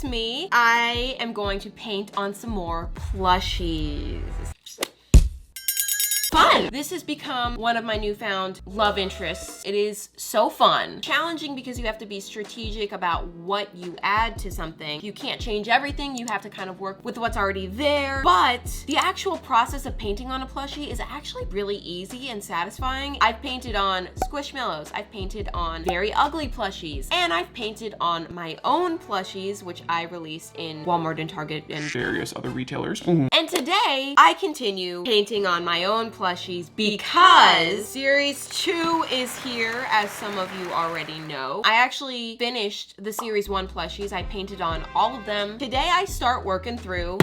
it's me. I am going to paint on some more plushies. Fun! This has become one of my newfound love interests. It is so fun. Challenging because you have to be strategic about what you add to something. You can't change everything. You have to kind of work with what's already there. But the actual process of painting on a plushie is actually really easy and satisfying. I've painted on Squishmallows. I've painted on very ugly plushies. And I've painted on my own plushies, which I released in Walmart and Target and various other retailers. And today, I continue painting on my own plushies because Series 2 is here, as some of you already know. I actually finished the Series 1 plushies. I painted on all of them. Today, I start working through.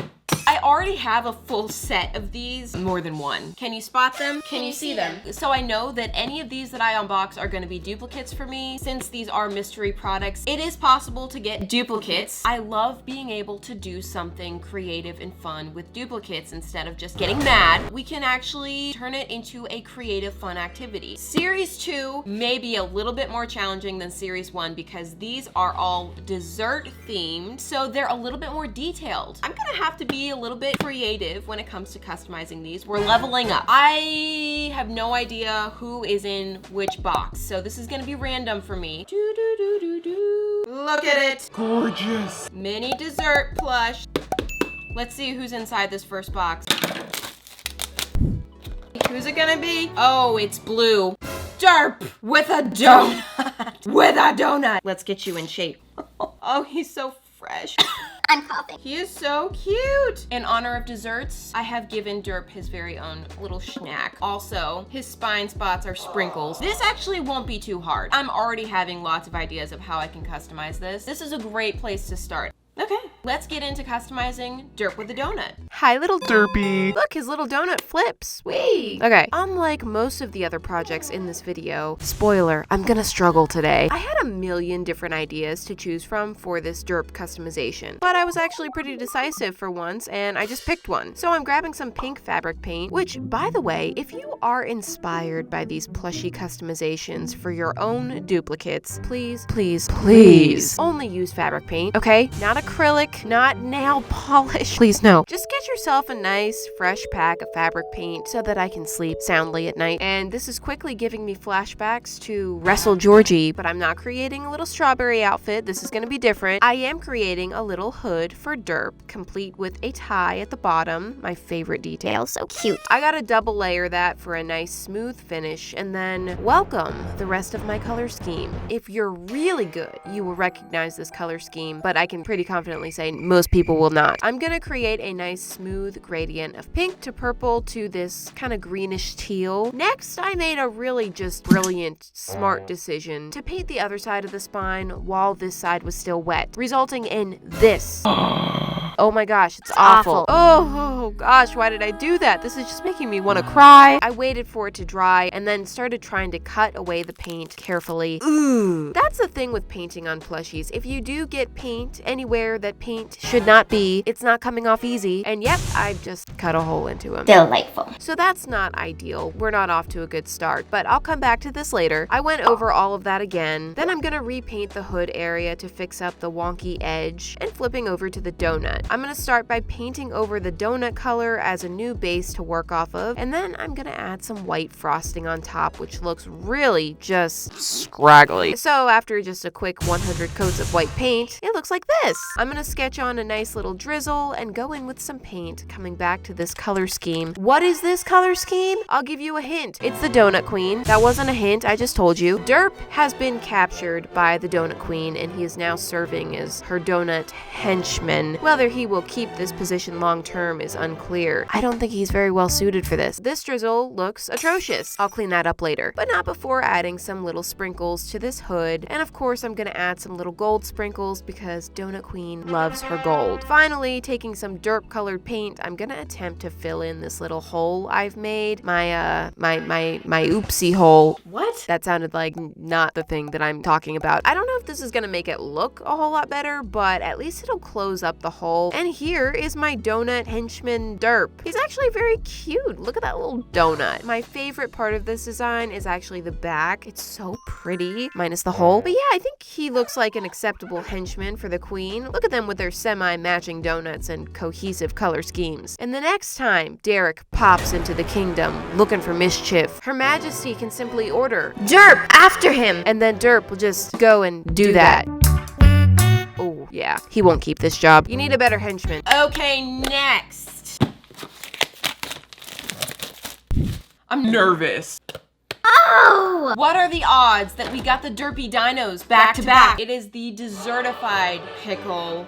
I already have a full set of these, more than one. Can you spot them? Can you see them? So I know that any of these that I unbox are gonna be duplicates for me. Since these are mystery products, it is possible to get duplicates. I love being able to do something creative and fun with duplicates instead of just getting mad. We can actually turn it into a creative, fun activity. Series 2 may be a little bit more challenging than Series 1 because these are all dessert themed, so they're a little bit more detailed. I'm gonna have to be a little bit creative when it comes to customizing these. We're leveling up. I have no idea who is in which box, so this is gonna be random for me. Look at it. Gorgeous. Mini dessert plush. Let's see who's inside this first box. Who's it gonna be? Oh, it's blue. Derp with a donut. With a donut. Let's get you in shape. Oh, he's so fresh. I'm coughing. He is so cute. In honor of desserts, I have given Derp his very own little snack. Also, his spine spots are sprinkles. This actually won't be too hard. I'm already having lots of ideas of how I can customize this. This is a great place to start. Okay, let's get into customizing Derp with a donut. Hi, little Derpy. Look, his little donut flips. Sweet. Okay, unlike most of the other projects in this video, spoiler, I'm gonna struggle today. I had a million different ideas to choose from for this Derp customization, but I was actually pretty decisive for once, and I just picked one. So I'm grabbing some pink fabric paint, which, by the way, if you are inspired by these plushie customizations for your own duplicates, please, please, please, only use fabric paint, okay? Not acrylic, not nail polish. Please no. Just get yourself a nice fresh pack of fabric paint so that I can sleep soundly at night. And this is quickly giving me flashbacks to Wrestle Georgie, but I'm not creating a little strawberry outfit. This is gonna be different. I am creating a little hood for Derp, complete with a tie at the bottom. My favorite detail. So cute. I gotta double layer that for a nice smooth finish, and then welcome the rest of my color scheme. If you're really good, you will recognize this color scheme, but I can pretty confidently say most people will not. I'm gonna create a nice smooth gradient of pink to purple to this kind of greenish teal. Next, I made a really just brilliant, smart decision to paint the other side of the spine while this side was still wet, resulting in this. Oh my gosh, it's awful. Oh gosh, why did I do that? This is just making me want to cry. I waited for it to dry and then started trying to cut away the paint carefully. Ooh. That's the thing with painting on plushies. If you do get paint anywhere that paint should not be, it's not coming off easy. And yep, I've just cut a hole into him. Delightful. So that's not ideal. We're not off to a good start, but I'll come back to this later. I went over all of that again. Then I'm gonna repaint the hood area to fix up the wonky edge and flipping over to the donut. I'm gonna start by painting over the donut color as a new base to work off of, and then I'm gonna add some white frosting on top, which looks really just scraggly. So after just a quick 100 coats of white paint, it looks like this. I'm gonna sketch on a nice little drizzle and go in with some paint, coming back to this color scheme. What is this color scheme? I'll give you a hint. It's the Donut Queen. That wasn't a hint, I just told you. Derp has been captured by the Donut Queen, and he is now serving as her donut henchman. Whether he will keep this position long term is unclear. I don't think he's very well suited for this. This drizzle looks atrocious. I'll clean that up later, but not before adding some little sprinkles to this hood. And of course, I'm gonna add some little gold sprinkles because Donut Queen loves her gold. Finally, taking some Derp colored paint, I'm gonna attempt to fill in this little hole I've made. My oopsie hole. What? That sounded like not the thing that I'm talking about. I don't know if this is gonna make it look a whole lot better, but at least it'll close up the hole. And here is my donut henchman Derp. He's actually very cute. Look at that little donut. My favorite part of this design is actually the back. It's so pretty, minus the hole. But yeah, I think he looks like an acceptable henchman for the queen. Look at them with their semi-matching donuts and cohesive color schemes. And the next time Derek pops into the kingdom looking for mischief, Her Majesty can simply order, "Derp, after him!" And then Derp will just go and do that. Oh, yeah, he won't keep this job. You need a better henchman. Okay, next. I'm nervous. Oh! What are the odds that we got the derpy dinos back to back? It is the desertified Pickle.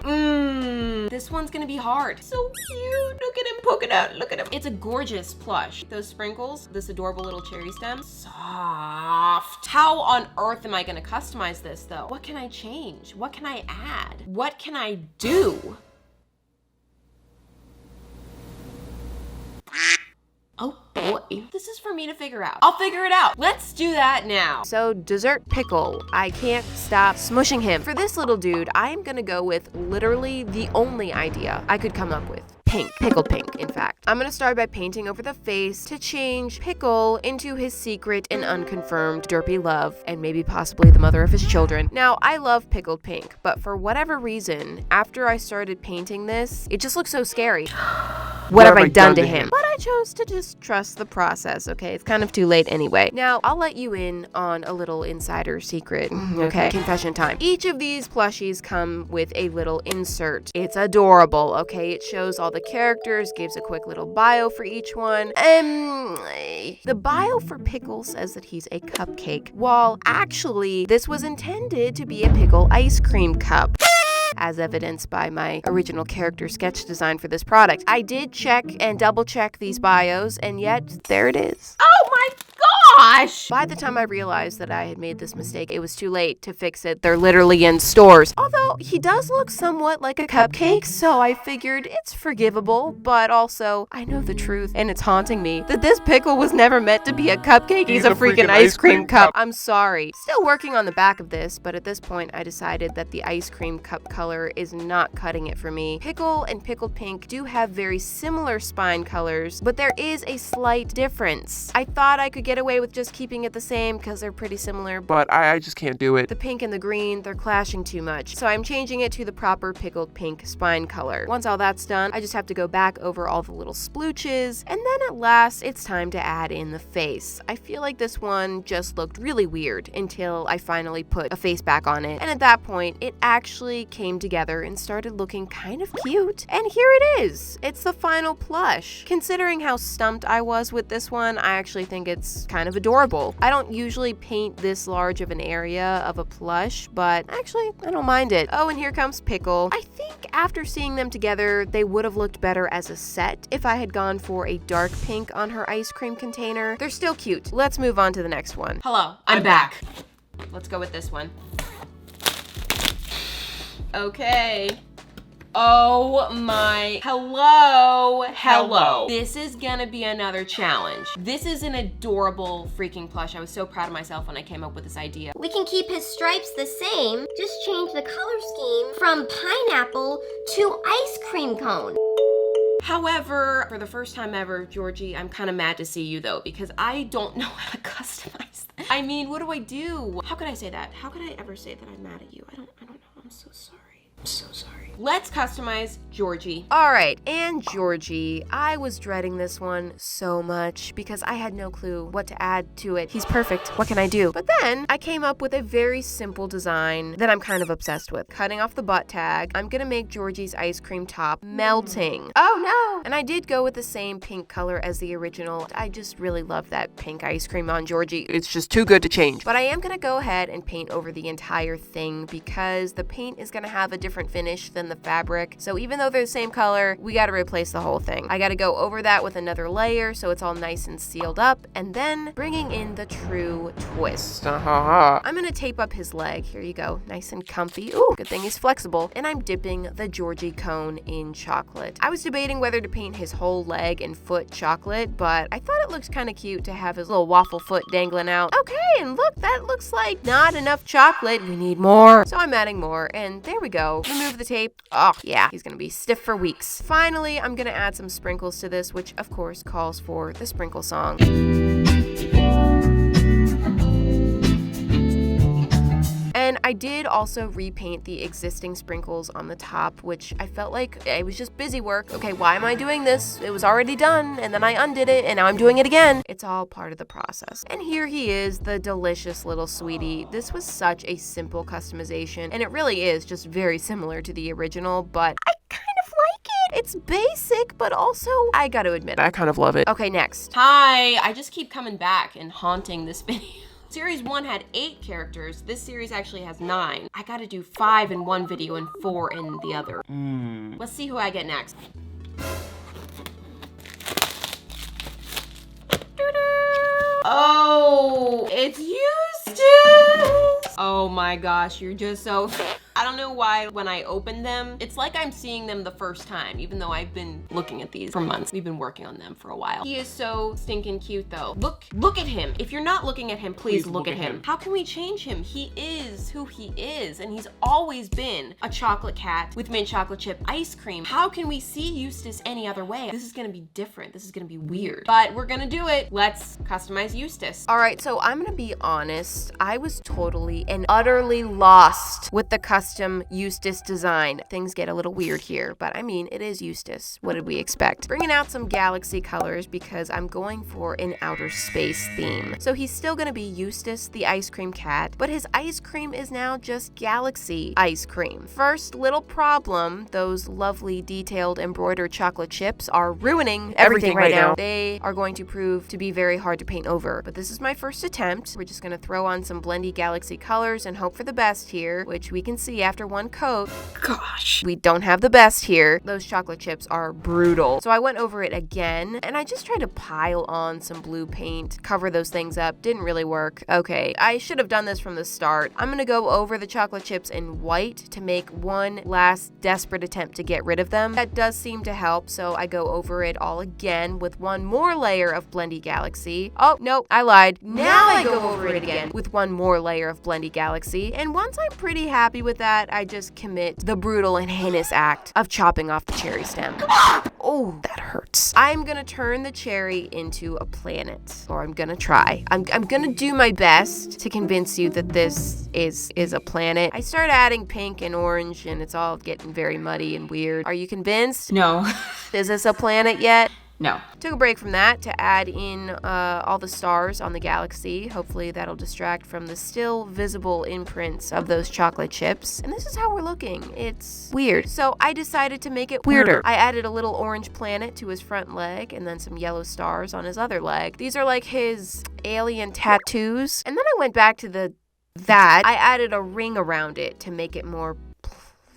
This one's gonna be hard. So cute. Look at him poking out. Look at him. It's a gorgeous plush. Those sprinkles, this adorable little cherry stem. Soft. How on earth am I gonna customize this though? What can I change? What can I add? What can I do? Oh boy, this is for me to figure out. I'll figure it out. Let's do that now. So, dessert Pickle. I can't stop smushing him. For this little dude, I am gonna go with literally the only idea I could come up with. Pink. Pickled pink, in fact. I'm gonna start by painting over the face to change Pickle into his secret and unconfirmed derpy love, and maybe possibly the mother of his children. Now, I love pickled pink, but for whatever reason, after I started painting this, it just looks so scary. What have I done to him? But I chose to just trust the process, okay? It's kind of too late anyway. Now, I'll let you in on a little insider secret, okay? Confession time. Each of these plushies come with a little insert. It's adorable, okay? It shows all the characters, gives a quick little bio for each one. The bio for Pickle says that he's a cupcake, while actually this was intended to be a pickle ice cream cup, as evidenced by my original character sketch design for this product. I did check and double check these bios, and yet there it is. Oh my gosh! By the time I realized that I had made this mistake, it was too late to fix it. They're literally in stores. Although he does look somewhat like a cupcake, so I figured it's forgivable, but also I know the truth, and it's haunting me that this pickle was never meant to be a cupcake. He's a freaking ice cream cup. I'm sorry. Still working on the back of this, but at this point I decided that the ice cream cup color is not cutting it for me. Pickle and pickled pink do have very similar spine colors, but there is a slight difference. I thought I could get away with just keeping it the same because they're pretty similar, But I just can't do it. the pink and the green, they're clashing too much. So I'm changing it to the proper pickled pink spine color. Once all that's done, I just have to go back over all the little splooches, and then at last it's time to add in the face. I feel like this one just looked really weird until I finally put a face back on it, and at that point it actually came together and started looking kind of cute. And here it is. It's the final plush. Considering how stumped I was with this one, I actually think it's kind of adorable. I don't usually paint this large of an area of a plush, but actually I don't mind it. Oh, and here comes Pickle. I think after seeing them together, they would have looked better as a set if I had gone for a dark pink on her ice cream container. They're still cute. Let's move on to the next one. Hello, I'm back. Let's go with this one. Okay. Oh my, hello. This is gonna be another challenge. This is an adorable freaking plush. I was so proud of myself when I came up with this idea. We can keep his stripes the same, just change the color scheme from pineapple to ice cream cone. However, for the first time ever, Georgie, I'm kind of mad to see you though, because I don't know how to customize that. I mean, what do I do? How could I say that? How could I ever say that I'm mad at you? I don't know. I'm so sorry. I'm so sorry. Let's customize Georgie. All right, and Georgie. I was dreading this one so much because I had no clue what to add to it. He's perfect. What can I do? But then I came up with a very simple design that I'm kind of obsessed with. Cutting off the butt tag, I'm gonna make Georgie's ice cream top melting. Oh no! And I did go with the same pink color as the original. I just really love that pink ice cream on Georgie. It's just too good to change. But I am gonna go ahead and paint over the entire thing because the paint is gonna have a different finish than the fabric. So even though they're the same color, we gotta replace the whole thing. I gotta go over that with another layer so it's all nice and sealed up, and then bringing in the true twist. I'm gonna tape up his leg. Here you go. Nice and comfy. Ooh, good thing he's flexible. And I'm dipping the Georgie cone in chocolate. I was debating whether to paint his whole leg and foot chocolate, but I thought it looked kind of cute to have his little waffle foot dangling out. Okay, saying, look, that looks like not enough chocolate. We need more. So I'm adding more, and there we go. Remove the tape. Oh, yeah, he's gonna be stiff for weeks. Finally, I'm gonna add some sprinkles to this, which of course calls for the sprinkle song. And I did also repaint the existing sprinkles on the top, which I felt like it was just busy work. Okay, why am I doing this? It was already done, and then I undid it, and now I'm doing it again. It's all part of the process. And here he is, the delicious little sweetie. This was such a simple customization, and it really is just very similar to the original, but I kind of like it. It's basic, but also, I gotta admit, I kind of love it. Okay, next. Hi, I just keep coming back and haunting this video. Series 1 had 8 characters. This series actually has 9. I gotta do 5 in one video and 4 in the other. Let's see who I get next. Oh, it's Eustace! Oh my gosh, you're just so... I don't know why when I open them, it's like I'm seeing them the first time, even though I've been looking at these for months. We've been working on them for a while. He is so stinking cute though. Look at him. If you're not looking at him, please look at him. How can we change him? He is who he is, and he's always been a chocolate cat with mint chocolate chip ice cream. How can we see Eustace any other way? This is gonna be different. This is gonna be weird, but we're gonna do it. Let's customize Eustace. All right, so I'm gonna be honest. I was totally and utterly lost with the custom Eustace design. Things get a little weird here, but I mean, it is Eustace. What did we expect? Bringing out some galaxy colors because I'm going for an outer space theme. So he's still gonna be Eustace, the ice cream cat, but his ice cream is now just galaxy ice cream. First little problem, those lovely detailed embroidered chocolate chips are ruining everything right now. They are going to prove to be very hard to paint over, but this is my first attempt. We're just gonna throw on some blendy galaxy colors and hope for the best here, which we can see after one coat. Gosh, we don't have the best here. Those chocolate chips are brutal. So I went over it again, and I just tried to pile on some blue paint, cover those things up. Didn't really work. Okay, I should have done this from the start. I'm gonna go over the chocolate chips in white to make one last desperate attempt to get rid of them. That does seem to help, so I go over it all again with one more layer of blendy galaxy. Oh, nope, I lied. Now I go over it again with one more layer of blendy galaxy, and once I'm pretty happy with that, I just commit the brutal and heinous act of chopping off the cherry stem. Oh, that hurts. I'm gonna turn the cherry into a planet, or I'm gonna try. I'm gonna do my best to convince you that this is a planet. I start adding pink and orange, and it's all getting very muddy and weird. Are you convinced? No. Is this a planet yet? No. Took a break from that to add in all the stars on the galaxy. Hopefully that'll distract from the still visible imprints of those chocolate chips. And this is how we're looking. It's weird. So I decided to make it weirder. I added a little orange planet to his front leg and then some yellow stars on his other leg. These are like his alien tattoos. And then I went back to that. I added a ring around it to make it more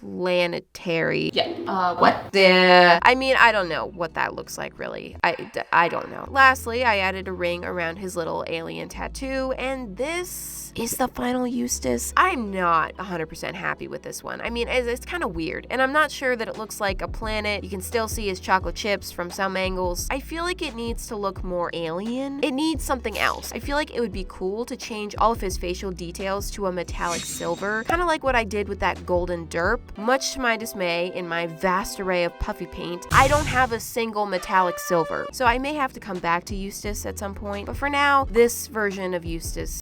planetary. Yeah. What? I mean, I don't know what that looks like, really. I don't know. Lastly, I added a ring around his little alien tattoo, and this is the final Eustace. I'm not 100% happy with this one. I mean, it's kind of weird, and I'm not sure that it looks like a planet. You can still see his chocolate chips from some angles. I feel like it needs to look more alien. It needs something else. I feel like it would be cool to change all of his facial details to a metallic silver, kind of like what I did with that golden derp. Much to my dismay, in my vast array of puffy paint, I don't have a single metallic silver. So I may have to come back to Eustace at some point, but for now, this version of Eustace.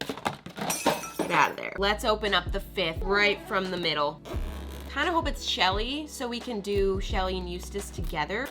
Get out of there. Let's open up the 5th right from the middle. Kind of hope it's Shelly, so we can do Shelly and Eustace together.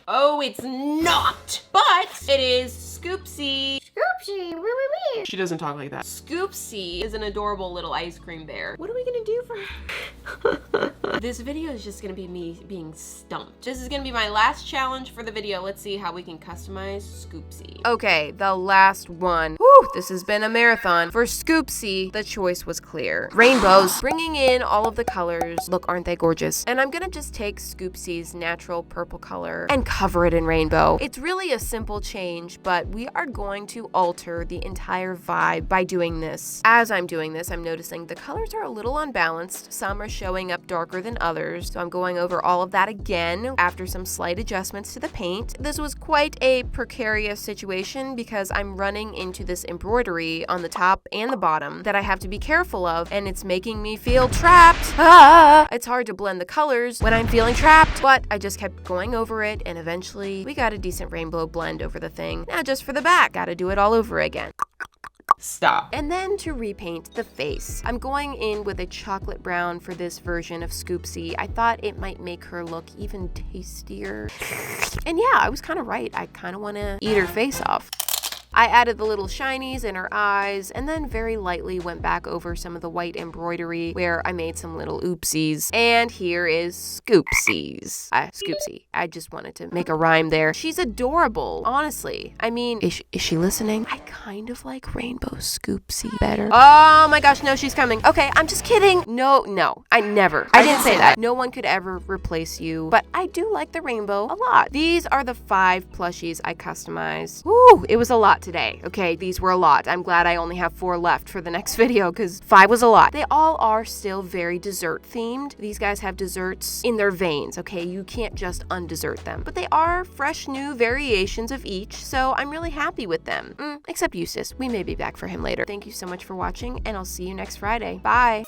Oh, it's not! But it is Scoopsy. Scoopsy, wee. She doesn't talk like that. Scoopsy is an adorable little ice cream bear. What are we gonna do for her? This video is just gonna be me being stumped. This is gonna be my last challenge for the video. Let's see how we can customize Scoopsy. Okay, the last one. Whew, this has been a marathon. For Scoopsy, the choice was clear. Rainbows, bringing in all of the colors. Look, aren't they gorgeous? And I'm gonna just take Scoopsy's natural purple color and cover it in rainbow. It's really a simple change, but we are going to alter the entire vibe by doing this. As I'm doing this, I'm noticing the colors are a little unbalanced. Some are showing up darker than others, so I'm going over all of that again after some slight adjustments to the paint. This was quite a precarious situation because I'm running into this embroidery on the top and the bottom that I have to be careful of, and it's making me feel trapped. It's hard to blend the colors when I'm feeling trapped, but I just kept going over it, and eventually we got a decent rainbow blend over the thing. Now just for the back, gotta do it all over again. Stop. And then to repaint the face, I'm going in with a chocolate brown for this version of Scoopsy. I thought it might make her look even tastier. And yeah, I was kind of right. I kind of want to eat her face off. I added the little shinies in her eyes and then very lightly went back over some of the white embroidery where I made some little oopsies. And here is Scoopsies. Scoopsy. I just wanted to make a rhyme there. She's adorable, honestly. I mean, is she listening? I kind of like Rainbow Scoopsy better. Oh my gosh, no, she's coming. Okay, I'm just kidding. No, I didn't say that. No one could ever replace you, but I do like the rainbow a lot. These are the 5 plushies I customized. Woo, it was a lot today. Okay, these were a lot. I'm glad I only have 4 left for the next video because 5 was a lot. They all are still very dessert themed. These guys have desserts in their veins, okay? You can't just undessert them. But they are fresh new variations of each, so I'm really happy with them. Except Eustace. We may be back for him later. Thank you so much for watching, and I'll see you next Friday. Bye!